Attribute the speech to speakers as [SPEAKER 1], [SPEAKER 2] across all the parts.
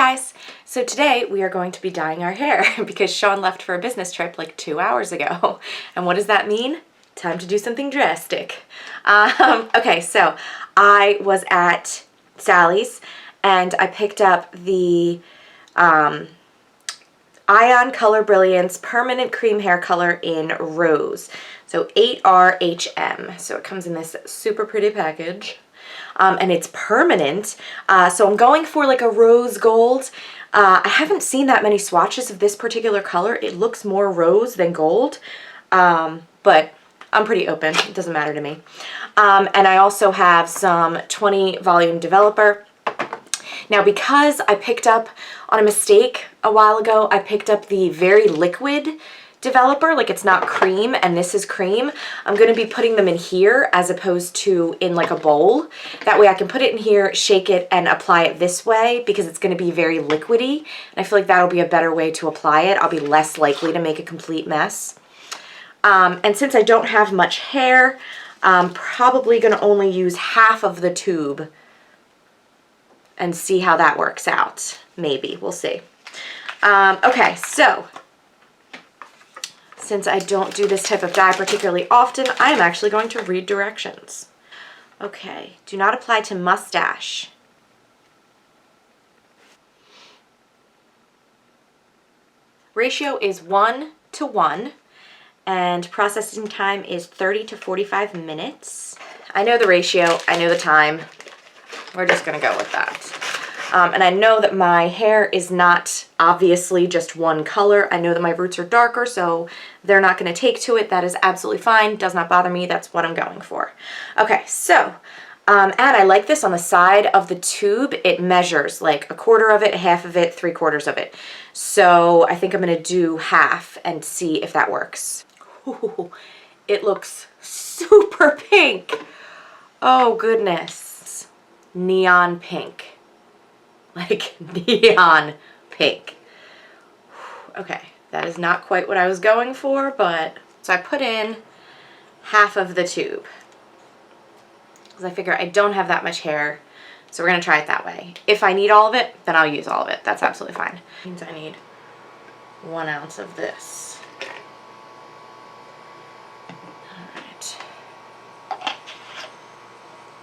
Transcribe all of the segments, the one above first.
[SPEAKER 1] guys! So today we are going to be dyeing our hair because Sean left for a business trip like 2 hours ago. And what does that mean? Time to do something drastic. Okay, so I was at Sally's and I picked up the Ion Color Brilliance Permanent Cream Hair Color in Rose. So 8R-HM. So it comes in this super pretty package. And it's permanent. So I'm going for like a rose gold. I haven't seen that many swatches of this particular color. It looks more rose than gold. But I'm pretty open. It doesn't matter to me. And I also have some 20 volume developer. Now, because I picked up on a mistake a while ago, I picked up the very liquid developer, like it's not cream and this is cream. I'm going to be putting them in here as opposed to in like a bowl. That way I can put it in here, shake it, and apply it this way because it's going to be very liquidy. And I feel like that'll be a better way to apply it. I'll be less likely to make a complete mess. And since I don't have much hair, I'm probably going to only use half of the tube and see how that works out. Maybe. We'll see. Okay, so since I don't do this type of dye particularly often, I am actually going to read directions. Okay, do not apply to mustache. Ratio is 1:1, and processing time is 30 to 45 minutes. I know the ratio, I know the time. We're just gonna go with that. And I know that my hair is not obviously just one color. I know that my roots are darker, so they're not gonna take to it. That is absolutely fine, does not bother me. That's what I'm going for. Okay, so, and I like this on the side of the tube. It measures like 1/4 of it, half of it, 3/4 of it. So I think I'm gonna do half and see if that works. Ooh, it looks super pink. Oh goodness. Neon pink. Like neon pink. Okay, that is not quite what I was going for, but so I put in half of the tube because I figure I don't have that much hair, so we're gonna try it that way. If I need all of it, then I'll use all of it. That's absolutely fine. Means I need 1 ounce of this.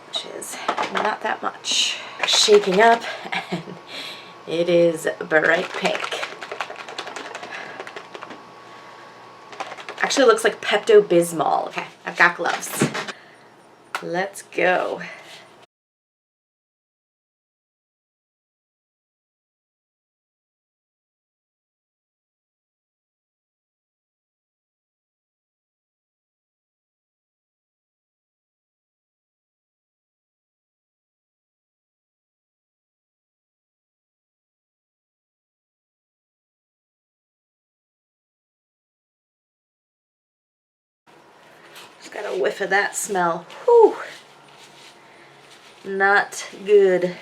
[SPEAKER 1] Which is not that much. Shaking up, and it is bright pink. Actually looks like Pepto-Bismol. Okay, I've got gloves. Let's go. Just got a whiff of that smell. Whew. Not good.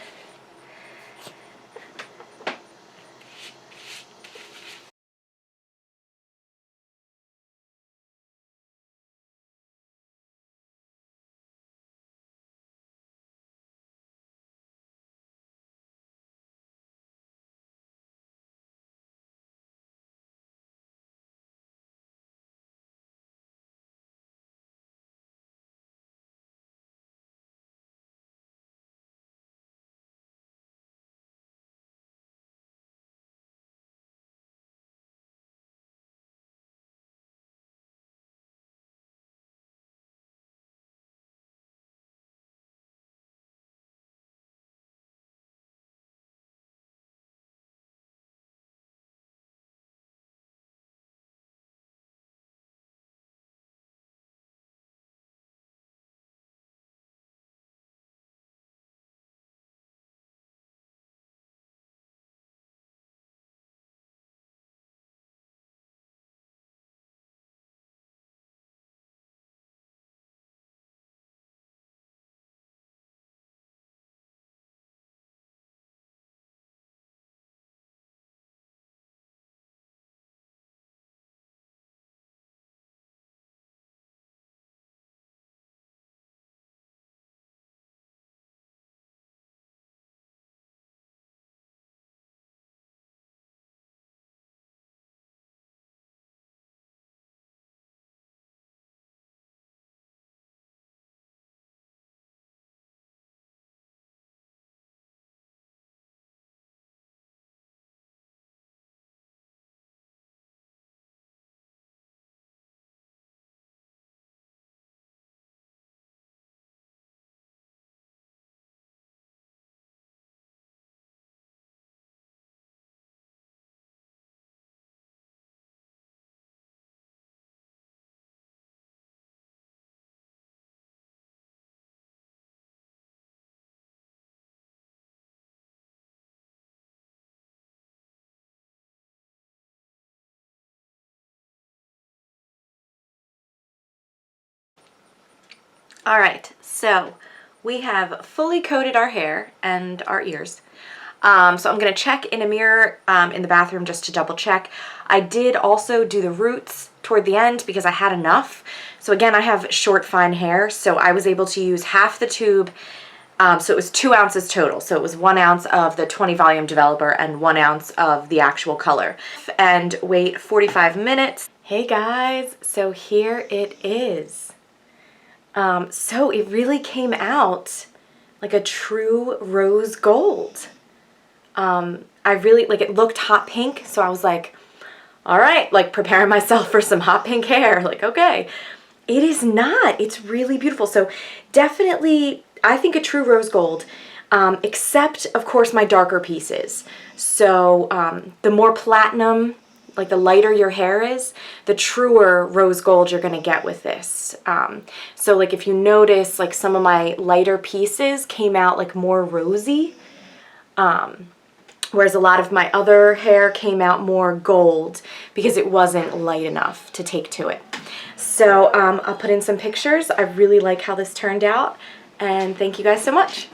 [SPEAKER 1] All right, so we have fully coated our hair and our ears. So I'm gonna check in a mirror in the bathroom just to double check. I did also do the roots toward the end because I had enough. So again, I have short, fine hair, so I was able to use half the tube. So it was 2 ounces total. So it was 1 ounce of the 20 volume developer and 1 ounce of the actual color. And wait 45 minutes. Hey guys, so here it is. So it really came out like a true rose gold. I really, like, it looked hot pink, so I was like, all right, like preparing myself for some hot pink hair, like, okay. It is not, it's really beautiful. So definitely, I think a true rose gold, except of course my darker pieces. So the more platinum, like the lighter your hair is, the truer rose gold you're gonna get with this. So like if you notice, like some of my lighter pieces came out like more rosy, whereas a lot of my other hair came out more gold because it wasn't light enough to take to it. So I'll put in some pictures. I really like how this turned out, and thank you guys so much.